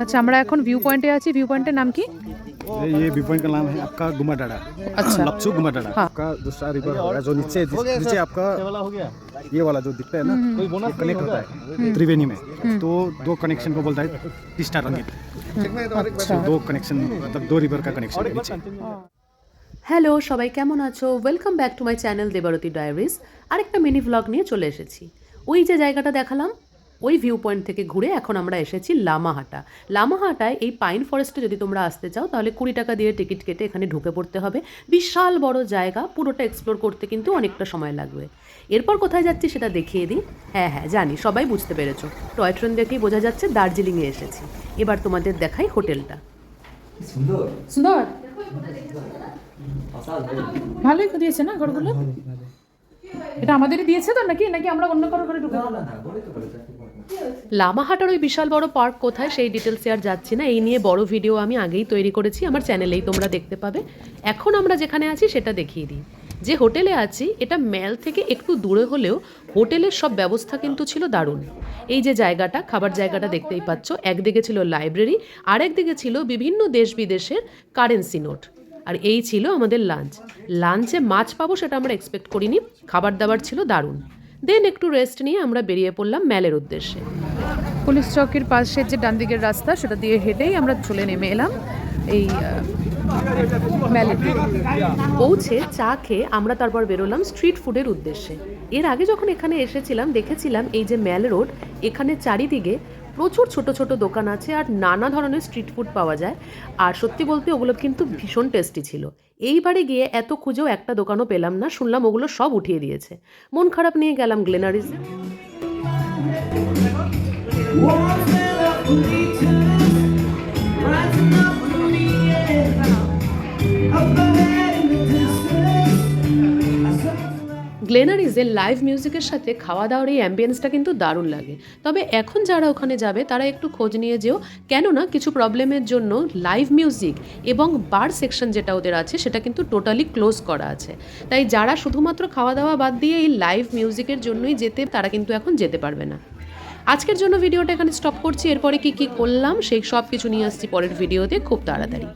अच्छा আমরা এখন ভিউ পয়েন্টে আছি। ভিউ পয়েন্টের নাম কি? ये व्यू पॉइंट का नाम है आपका गुमाडाड़ा। अच्छा। लपचू गुमाडाड़ा। हाँ। आपका दूसरा रिवर होगा जो नीचे आपका ये वाला जो दिखता है ना, ये कनेक्ट होता है त्रिवेणी में। तो दो कनेक्शन को बोलता है तीस्ता रंगीत। अच्छा। दो कनेक्शन मतलब दो रिवर का कनेक्शन है नीचे। হ্যালো সবাই কেমন আছো? Welcome back to my channel Debarati diaries. আরেকটা মিনি ভ্লগ নিয়ে চলে এসেছি। ওই যে জায়গাটা দেখালাম ওই ভিউ পয়েন্ট থেকে ঘুরে এখন আমরা এসেছি লামাহাটা। লামাহাটায় এই পাইন ফরেস্টে যদি তোমরা আসতে চাও তাহলে 20 টাকা দিয়ে টিকিট কেটে এখানে ঢুকে পড়তে হবে। বিশাল বড় জায়গা, পুরোটা এক্সপ্লোর করতে কিন্তু অনেকটা সময় লাগবে। এরপর কোথায় যাচ্ছি সেটা দেখিয়ে দিই। হ্যাঁ জানি সবাই বুঝতে পেরেছো, টয় ট্রেন দেখেই বোঝা যাচ্ছে দার্জিলিংয়ে এসেছি। এবার তোমাদের দেখাই হোটেলটা। সুন্দর ভালোই দিয়েছে না ঘরগুলো। এটা আমাদেরই দিয়েছে তো নাকি নাকি আমরা অন্য কারো ঘরে ঢুকে গেলাম? লামাহাটার ওই বিশাল বড় পার্ক কোথায় সেই ডিটেলসে আর যাচ্ছি না। এই নিয়ে বড় ভিডিও আমি আগেই তৈরি করেছি, আমার চ্যানেলেই তোমরা দেখতে পাবে। এখন আমরা যেখানে আছি সেটা দেখিয়ে দিই। যে হোটেলে আছি এটা ম্যাল থেকে একটু দূরে হলেও হোটেলের সব ব্যবস্থা কিন্তু ছিল দারুণ। এই যে জায়গাটা, খাবার জায়গাটা দেখতেই পাচ্ছ, একদিকে ছিল লাইব্রেরি আর একদিকে ছিল বিভিন্ন দেশ বিদেশের কারেন্সি নোট। আর এই ছিল আমাদের লাঞ্চে মাছ পাবো সেটা আমরা এক্সপেক্ট করিনি। খাবার দাবার ছিল দারুণ। দেন একটু রেস্ট নিয়ে আমরা বেরিয়ে পড়লাম ম্যালের উদ্দেশ্যে। পুলিশ চৌকির পাশের যে ডান দিকের রাস্তা সেটা দিয়ে হেঁটেই আমরা চলে নেমে এলাম এই ম্যালে। পৌঁছে চা খেয়ে আমরা তারপর বেরোলাম স্ট্রিট ফুডের উদ্দেশ্যে। এর আগে যখন এখানে এসেছিলাম দেখেছিলাম এই যে ম্যাল রোড, এখানে চারিদিকে প্রচুর ছোট ছোট দোকান আছে আর নানা ধরনের স্ট্রিট ফুড পাওয়া যায়। আর সত্যি বলতে ওগুলো কিন্তু ভীষণ টেস্টি ছিল। এইবারে গিয়ে এত খুঁজেও একটা দোকানও পেলাম না, শুনলাম ওগুলো সব উঠিয়ে দিয়েছে। মন খারাপ নিয়ে গেলাম গ্লেনারিজে। গ্লেনারিজের লাইভ মিউজিকের সাথে খাওয়া দাওয়ার এই অ্যাম্বিয়েন্সটা কিন্তু দারুণ লাগে। তবে এখন যারা ওখানে যাবে তারা একটু খোঁজ নিয়ে যেও, কেননা কিছু প্রবলেমের জন্য লাইভ মিউজিক এবং বার সেকশন যেটা ওদের আছে সেটা কিন্তু টোটালি ক্লোজ করা আছে। তাই যারা শুধুমাত্র খাওয়া দাওয়া বাদ দিয়ে এই লাইভ মিউজিকের জন্যই যেতে, তারা কিন্তু এখন যেতে পারবে না। আজকের জন্য ভিডিওটা এখানে স্টপ করছি। এরপরে কি করলাম সেই সব কিছু নিয়ে আসছি পরের ভিডিওতে খুব তাড়াতাড়ি।